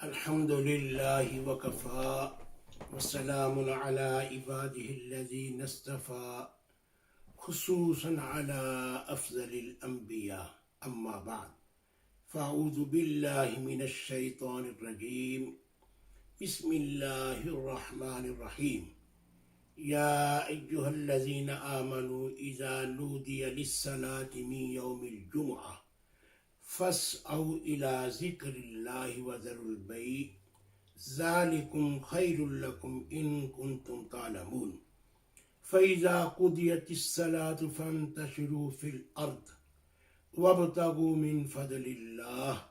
الحمد لله وكفى وسلام على عباده الذين اصطفى خصوصا على أفضل الأنبياء أما بعد فأعوذ بالله من الشيطان الرجيم بسم الله الرحمن الرحيم يا أيها الذين آمنوا إذا نودي للصلاة من يوم الجمعة فاسعوا إلى ذكر الله وذروا البيع ذلكم خير لكم إن كنتم تعلمون فإذا قضيت الصلاة فانتشروا في الأرض وابتغوا من فضل الله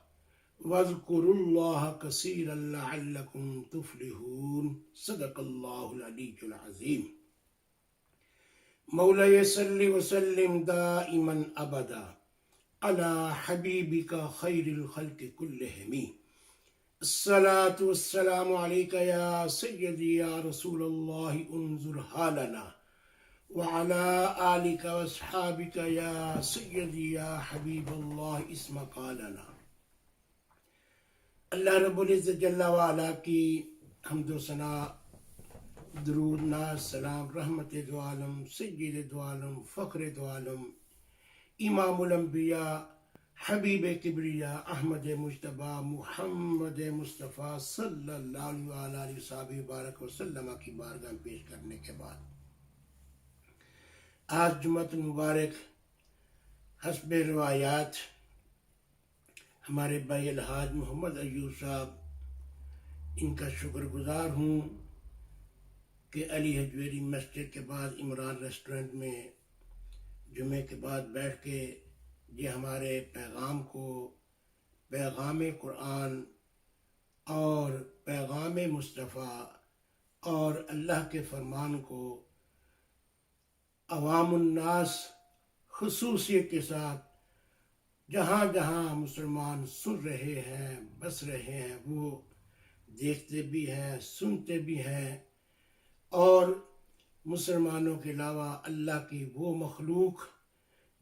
واذكروا الله كثيرا لعلكم تفلحون صدق الله العلي العظيم مولاي صل وسلم دائما أبدا على حبيبك خير الخلق كلهم الصلاة والسلام عليك يا سيدي يا رسول الله انظر حالنا وعلى آلك واصحابك يا سيدي يا حبيب الله اسمع قالنا. اللہ رب العزت جل وعلا کی حمد و ثنا، درود ناز سلام رحمت دو عالم سید دو عالم فخر دو عالم امام الانبیاء حبیب کبریا احمد مجتبی محمد مصطفیٰ صلی اللہ علیہ وسلم وسلم کی بارگاہ میں پیش کرنے کے بعد، آج جمعۃ المبارک حسب روایات ہمارے بھائی الحاج محمد ایوب صاحب، ان کا شکر گزار ہوں کہ علی حجویری مسجد کے بعد عمران ریسٹورنٹ میں جمعے کے بعد بیٹھ کے یہ ہمارے پیغام کو، پیغام قرآن اور پیغام مصطفیٰ اور اللہ کے فرمان کو عوام الناس خصوصیت کے ساتھ جہاں جہاں مسلمان سن رہے ہیں بس رہے ہیں، وہ دیکھتے بھی ہیں سنتے بھی ہیں، اور مسلمانوں کے علاوہ اللہ کی وہ مخلوق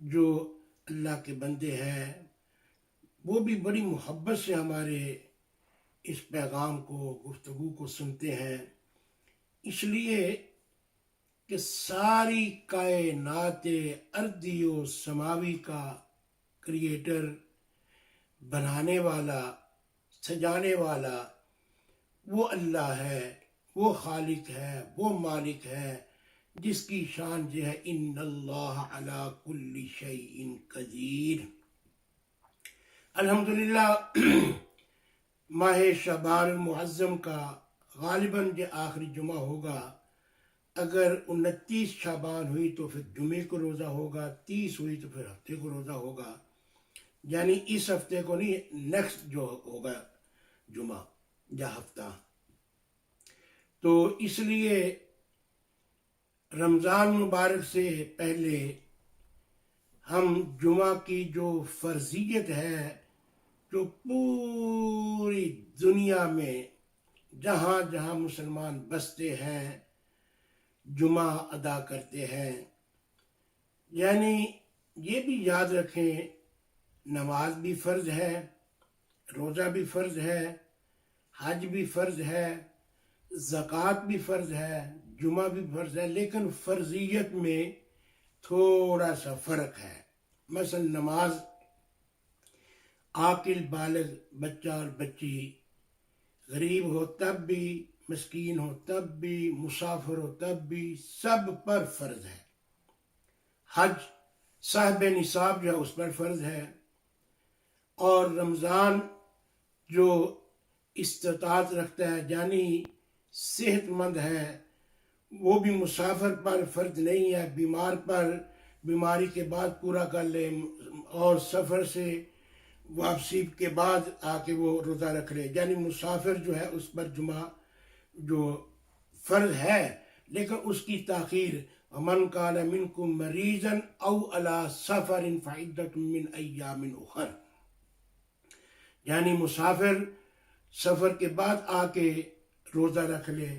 جو اللہ کے بندے ہیں وہ بھی بڑی محبت سے ہمارے اس پیغام کو، گفتگو کو سنتے ہیں، اس لیے کہ ساری کائنات ارضی و سماوی کا کریٹر، بنانے والا، سجانے والا وہ اللہ ہے، وہ خالق ہے، وہ مالک ہے، جس کی شان جو ہے ان اللہ علی کل شیء قدیر۔ الحمدللہ ماہ شعبان المعظم کا غالباً جو آخری جمعہ ہوگا، اگر 29 شعبان ہوئی تو پھر جمعے کو روزہ ہوگا، 30 ہوئی تو پھر ہفتے کو روزہ ہوگا، یعنی اس ہفتے کو نہیں، نیکسٹ جو ہوگا جمعہ یا ہفتہ۔ تو اس لیے رمضان مبارک سے پہلے ہم جمعہ کی جو فرضیت ہے، جو پوری دنیا میں جہاں جہاں مسلمان بستے ہیں جمعہ ادا کرتے ہیں، یعنی یہ بھی یاد رکھیں نماز بھی فرض ہے، روزہ بھی فرض ہے، حج بھی فرض ہے، زکوٰۃ بھی فرض ہے، جمعہ بھی فرض ہے، لیکن فرضیت میں تھوڑا سا فرق ہے۔ مثلا نماز عاقل بالغ بچہ اور بچی، غریب ہو تب بھی، مسکین ہو تب بھی، مسافر ہو تب بھی، سب پر فرض ہے۔ حج صاحب نصاب جو ہے اس پر فرض ہے، اور رمضان جو استطاعت رکھتا ہے یعنی صحت مند ہے، وہ بھی مسافر پر فرض نہیں ہے، بیمار پر بیماری کے بعد پورا کر لے، اور سفر سے واپسی کے بعد آ کے وہ روزہ رکھ لے، یعنی مسافر جو ہے اس پر جمعہ جو فرض ہے، لیکن اس کی تاخیر وَمَنْ كَانَ مِنْكُمْ مَرِيضًا أَوْ عَلَىٰ سَفَرٍ فَعِدَّةٌ مِّنْ أَيَّامٍ أُخَرَ، یعنی مسافر سفر کے بعد آ کے روزہ رکھ لے،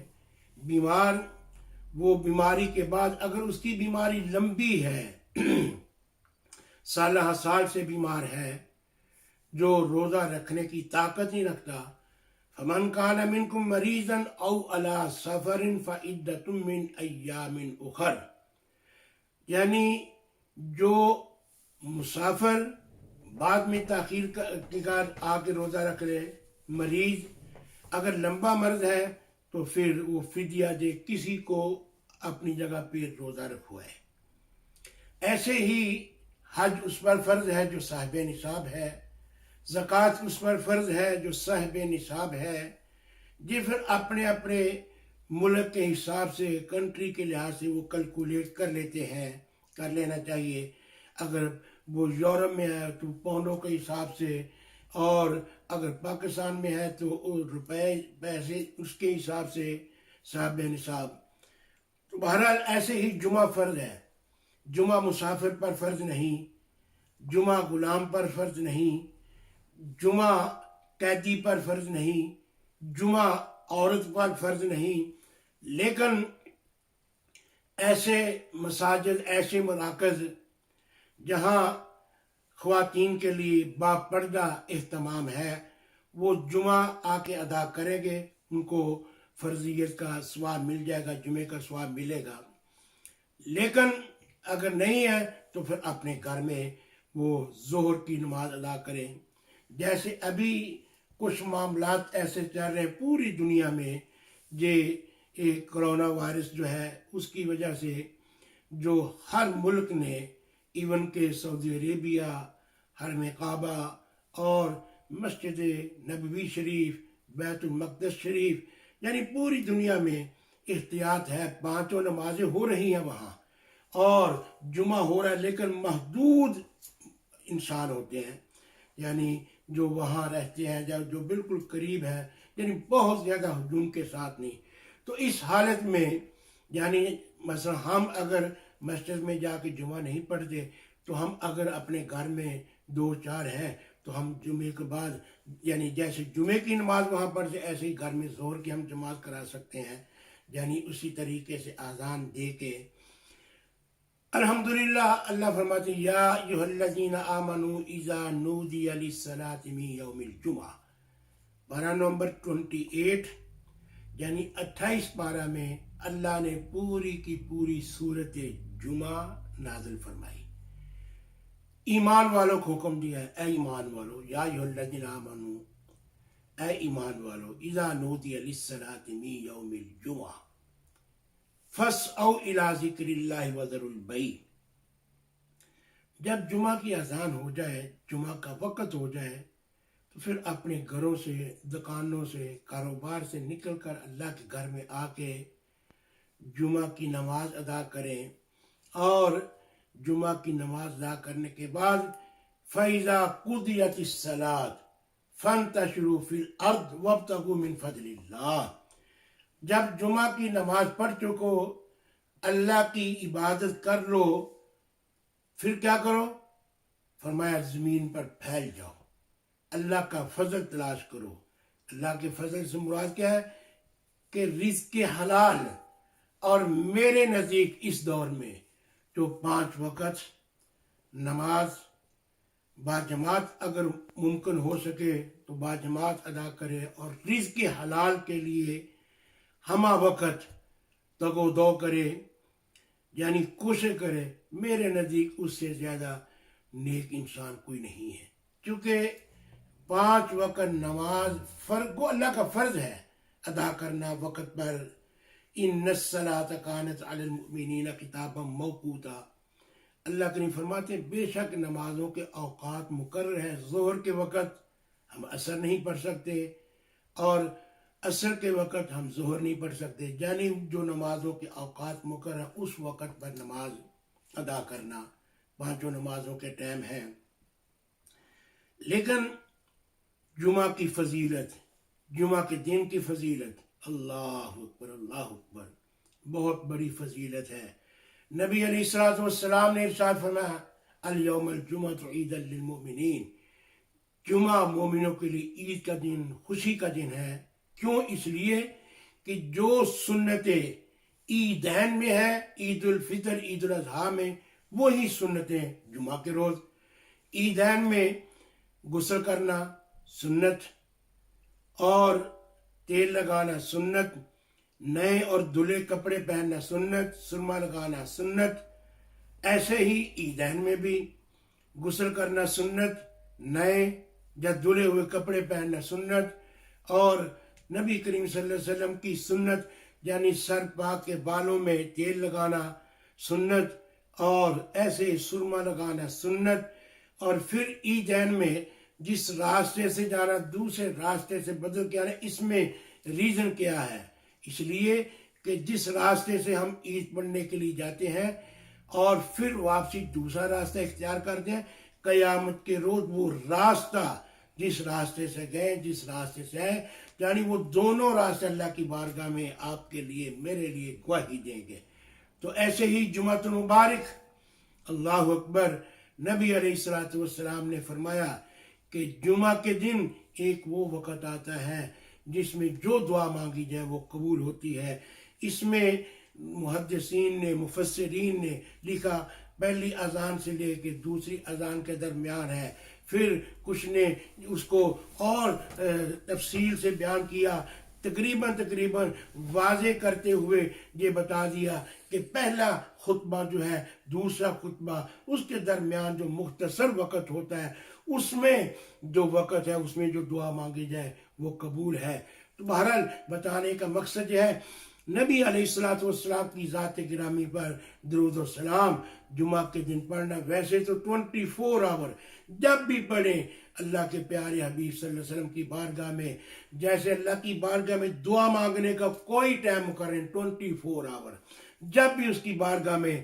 بیمار وہ بیماری کے بعد اگر اس کی بیماری لمبی ہے، سالہ سال سے بیمار ہے، جو روزہ رکھنے کی طاقت نہیں رکھتا، فمن کان منکم مریضا او علی سفر فعدۃ من ایام اخر، یعنی جو مسافر بعد میں تاخیر کے بعد آ کے روزہ رکھ لے، مریض اگر لمبا مرض ہے تو پھر وہ فدیہ دے، کسی کو اپنی جگہ پہ روزہ رکھوائے۔ ایسے ہی حج اس پر فرض ہے جو صاحب نصاب ہے، زکوٰۃ اس پر فرض ہے جو صاحب نصاب ہے۔ جی پھر اپنے اپنے ملک کے حساب سے، کنٹری کے لحاظ سے وہ کیلکولیٹ کر لیتے ہیں، کر لینا چاہیے۔ اگر وہ یورپ میں ہے تو پاؤنڈوں کے حساب سے، اور اگر پاکستان میں ہے تو روپے پیسے اس کے حساب سے صاحب نصاب۔ تو بہرحال ایسے ہی جمعہ فرض ہے، جمعہ مسافر پر فرض نہیں، جمعہ غلام پر فرض نہیں، جمعہ قیدی پر فرض نہیں، جمعہ عورت پر فرض نہیں۔ لیکن ایسے مساجد، ایسے مراکز جہاں خواتین کے لیے باپردہ اہتمام ہے، وہ جمعہ آ کے ادا کریں گے، ان کو فرضیت کا ثواب مل جائے گا، جمعے کا ثواب ملے گا۔ لیکن اگر نہیں ہے تو پھر اپنے گھر میں وہ ظہر کی نماز ادا کریں۔ جیسے ابھی کچھ معاملات ایسے چل رہے ہیں پوری دنیا میں، یہ کرونا وائرس جو ہے اس کی وجہ سے جو ہر ملک نے، ایون کہ سعودی عربیہ، حرم کعبہ اور مسجد نبوی شریف، بیت المقدس شریف، یعنی پوری دنیا میں احتیاط ہے، 5 نمازیں ہو رہی ہیں وہاں، اور جمعہ ہو رہا ہے، لیکن محدود انسان ہوتے ہیں، یعنی جو وہاں رہتے ہیں یا جو بالکل قریب ہے، یعنی بہت زیادہ ہجوم کے ساتھ نہیں۔ تو اس حالت میں یعنی مثلا ہم اگر مسجد میں جا کے جمعہ نہیں پڑھتے تو ہم اگر اپنے گھر میں 2-4 ہیں تو ہم جمعے کے بعد، یعنی جیسے جمعے کی نماز وہاں پڑھتے ایسے ہی گھر میں ظہر کی ہم جماعت کرا سکتے ہیں، یعنی اسی طریقے سے اذان دے کے۔ الحمدللہ اللہ فرماتے ہیں یا ایھا الذین آمنوا اذا نودی للصلاۃ من یوم الجمعہ، پارہ نمبر 28 یعنی 28 پارہ میں اللہ نے پوری کی پوری سورت جمعہ نازل فرمائی، ایمان والوں کو حکم دیا ہے، اے ایمان والو، یا ایھا الذین آمنوا، اے ایمان والو، اذا نودی للصلاۃ من یوم الجمعہ فاسعوا الی ذکر اللہ وذروا البیع، جب جمعہ کی اذان ہو جائے، جمعہ کا وقت ہو جائے تو پھر اپنے گھروں سے، دکانوں سے، کاروبار سے نکل کر اللہ کے گھر میں آ کے جمعہ کی نماز ادا کریں، اور جمعہ کی نماز ادا کرنے کے بعد فَإِذَا قُضِيَتِ الصَّلَاةُ فَانتَشِرُوا فِي الْأَرْضِ وَابْتَغُوا مِنْ فَضْلِ اللَّهِ، جب جمعہ کی نماز پڑھ چکو، اللہ کی عبادت کر لو، پھر کیا کرو؟ فرمایا زمین پر پھیل جاؤ، اللہ کا فضل تلاش کرو۔ اللہ کے فضل سے مراد کیا ہے؟ کہ رزق حلال، اور میرے نزدیک اس دور میں جو 5 وقت نماز باجماعت اگر ممکن ہو سکے تو باجماعت ادا کرے، اور رزق حلال کے لیے ہمہ وقت تگ و دو کرے، یعنی کوشش کرے، میرے نزدیک اس سے زیادہ نیک انسان کوئی نہیں ہے، کیونکہ 5 وقت نماز فرض کو اللہ کا فرض ہے ادا کرنا وقت پر۔ ان الصلاۃ کانت علی المؤمنین کتابا موقوتا، اللہ کریم فرماتے ہیں بے شک نمازوں کے اوقات مقرر ہیں۔ ظہر کے وقت ہم عصر نہیں پڑھ سکتے، اور عصر کے وقت ہم ظہر نہیں پڑھ سکتے، یعنی جو نمازوں کے اوقات مقرر ہیں اس وقت پر نماز ادا کرنا، 5 نمازوں کے ٹائم ہیں۔ لیکن جمعہ کی فضیلت، جمعہ کے دن کی فضیلت، اللہ اکبر اللہ اکبر، بہت بڑی فضیلت ہے۔ نبی علیہ الصلوۃ والسلام نے ارشاد فرمایا الیوم الجمعۃ عید للمؤمنین، جمعہ مومنوں کے لیے عید کا دن، خوشی کا دن ہے۔ کیوں؟ اس لیے کہ جو سنتیں عیدین میں ہیں، عید الفطر، عید الاضحیٰ میں، وہی سنتیں جمعہ کے روز۔ عیدین میں غسل کرنا سنت، اور تیل لگانا سنت، نئے اور دھلے کپڑے پہننا سنت، سرما لگانا سنت، ایسے ہی عیدین میں بھی غسل کرنا سنت، نئے یا دھلے ہوئے کپڑے پہننا سنت، اور نبی کریم صلی اللہ علیہ وسلم کی سنت یعنی سر پاک کے بالوں میں تیل لگانا سنت، اور ایسے ہی سرما لگانا سنت، اور پھر عیدین میں جس راستے سے جانا دوسرے راستے سے بدل کے آنا، اس میں ریزن کیا ہے؟ اس لیے کہ جس راستے سے ہم عید پڑھنے کے لیے جاتے ہیں اور پھر واپسی دوسرا راستہ اختیار کرتے ہیں، قیامت کے روز وہ راستہ جس راستے سے گئے جس راستے سے آئے یعنی وہ دونوں راستے اللہ کی بارگاہ میں آپ کے لیے میرے لیے گواہی دیں گے۔ تو ایسے ہی جمعۃ المبارک، اللہ اکبر، نبی علیہ السلام نے فرمایا کہ جمعہ کے دن ایک وہ وقت آتا ہے جس میں جو دعا مانگی جائے وہ قبول ہوتی ہے۔ اس میں محدثین نے، مفسرین نے لکھا پہلی اذان سے لے کے دوسری اذان کے درمیان ہے، پھر کچھ نے اس کو اور تفصیل سے بیان کیا، تقریباً واضح کرتے ہوئے یہ بتا دیا کہ پہلا خطبہ جو ہے دوسرا خطبہ اس کے درمیان جو مختصر وقت ہوتا ہے اس میں جو وقت ہے اس میں جو دعا مانگی جائے وہ قبول ہے۔ تو بہرحال بتانے کا مقصد یہ ہے نبی علیہ السلام کی ذات گرامی پر درود و سلام جمعہ کے دن پڑھنا، ویسے تو 24 آور جب بھی پڑھیں اللہ کے پیارے حبیب صلی اللہ علیہ وسلم کی بارگاہ میں، جیسے اللہ کی بارگاہ میں دعا مانگنے کا کوئی ٹائم مقرر 24 آور، جب بھی اس کی بارگاہ میں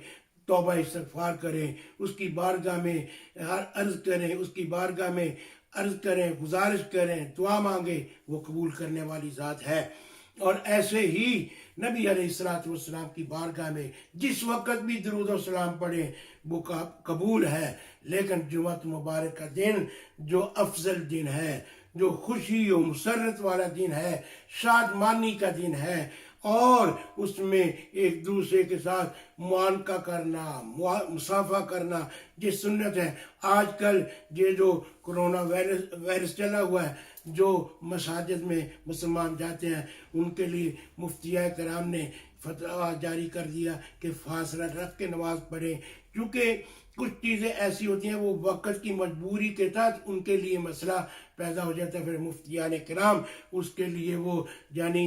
توبہ استغفار کریں، اس کی بارگاہ میں عرض کریں، اس کی بارگاہ میں عرض کریں، گزارش کریں، دعا مانگیں، وہ قبول کرنے والی ذات ہے۔ اور ایسے ہی نبی علیہ السلام کی بارگاہ میں جس وقت بھی درود و سلام پڑھیں وہ قبول ہے، لیکن جمعہ مبارک کا دن جو افضل دن ہے، جو خوشی و مسرت والا دن ہے، شادمانی کا دن ہے، اور اس میں ایک دوسرے کے ساتھ معانقہ کرنا، مصافحہ کرنا یہ سنت ہے۔ آج کل یہ جو کرونا وائرس چلا ہوا ہے، جو مساجد میں مسلمان جاتے ہیں ان کے لیے مفتیہ کرام نے فتویٰ جاری کر دیا کہ فاصلہ رکھ کے نماز پڑھیں، کیونکہ کچھ چیزیں ایسی ہوتی ہیں وہ وقت کی مجبوری کے تحت ان کے لیے مسئلہ پیدا ہو جاتا ہے، پھر مفتیان کرام اس کے لیے وہ یعنی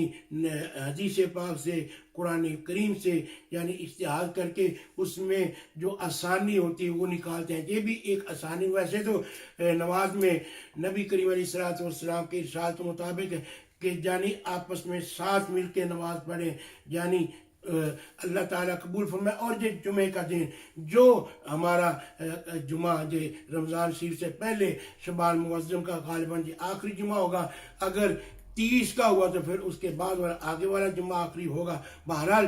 حدیث پاک سے، قرآن کریم سے یعنی اجتہاد کر کے اس میں جو آسانی ہوتی ہے وہ نکالتے ہیں۔ یہ بھی ایک آسانی، ویسے تو نماز میں نبی کریم علیہ السلام کے ارشاد کے مطابق کہ یعنی آپس میں ساتھ مل کے نماز پڑھیں، یعنی اللہ تعالیٰ قبول فرمائے۔ اور یہ جمعے کا دن جو ہمارا جمعہ یہ رمضان شریف سے پہلے شعبان معظم کا غالباً یہ آخری جمعہ ہوگا، اگر 30 کا ہوا تو پھر اس کے بعد والا آگے والا جمعہ آخری ہوگا۔ بہرحال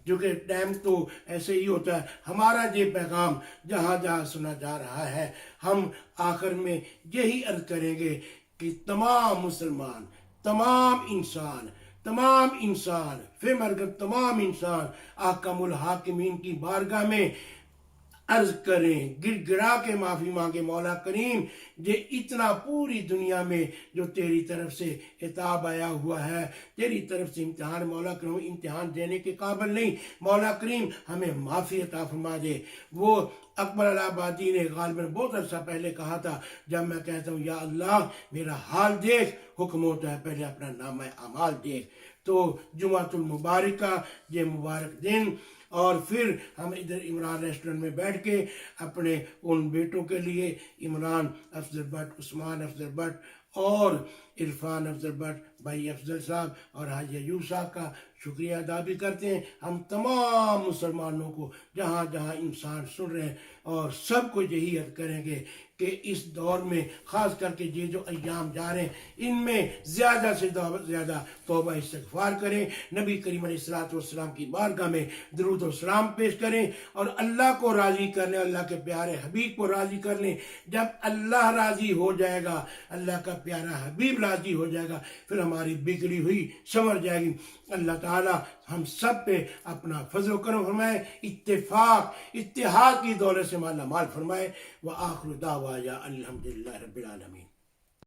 جو کہ ٹائم تو ایسے ہی ہوتا ہے، ہمارا یہ پیغام جہاں جہاں سنا جا رہا ہے ہم آخر میں یہی عرض کریں گے کہ تمام مسلمان، تمام انسان فی مرگت تمام انسان احکم الحاکمین کی بارگاہ میں عرض کریں، گر گرا کے معافی مانگے، مولا کریم یہ اتنا پوری دنیا میں جو تیری طرف سے عتاب آیا ہوا ہے، تیری طرف سے امتحان، مولا کریم امتحان دینے کے قابل نہیں، مولا کریم ہمیں معافی عطا فرما دے۔ وہ اکبر الہ نے غالباً بہت عرصہ پہلے کہا تھا، جب میں کہتا ہوں یا اللہ میرا حال دیکھ، حکم ہوتا ہے پہلے اپنا نامہ اعمال دیکھ۔ تو جمعۃ المبارک کا یہ مبارک دن، اور پھر ہم ادھر عمران ریسٹورنٹ میں بیٹھ کے اپنے ان بیٹوں کے لیے عمران افضل بٹ، عثمان افضل بٹ اور عرفان افضل بٹ، بھائی افضل صاحب اور حاجی ایوب صاحب کا شکریہ ادا بھی کرتے ہیں۔ ہم تمام مسلمانوں کو جہاں جہاں انسان سن رہے ہیں اور سب کو یہی عرض کریں گے کہ اس دور میں خاص کر کے یہ جو ایام جا رہے ہیں ان میں زیادہ سے زیادہ توبہ استغفار کریں، نبی کریم علیہ السلام کی بارگاہ میں درود و سلام پیش کریں اور اللہ کو راضی کرنے، اللہ کے پیارے حبیب کو راضی کر لیں۔ جب اللہ راضی ہو جائے گا، اللہ کا پیارا حبیب راضی ہو جائے گا، پھر ہماری بگڑی ہوئی سنور جائے گی۔ اللہ تعالی ہم سب پہ اپنا فضل و کرم فرمائے، اتحاد کی دولت سے مالا مال فرمائے۔ وآخر دعوانا الحمدللہ رب العالمین۔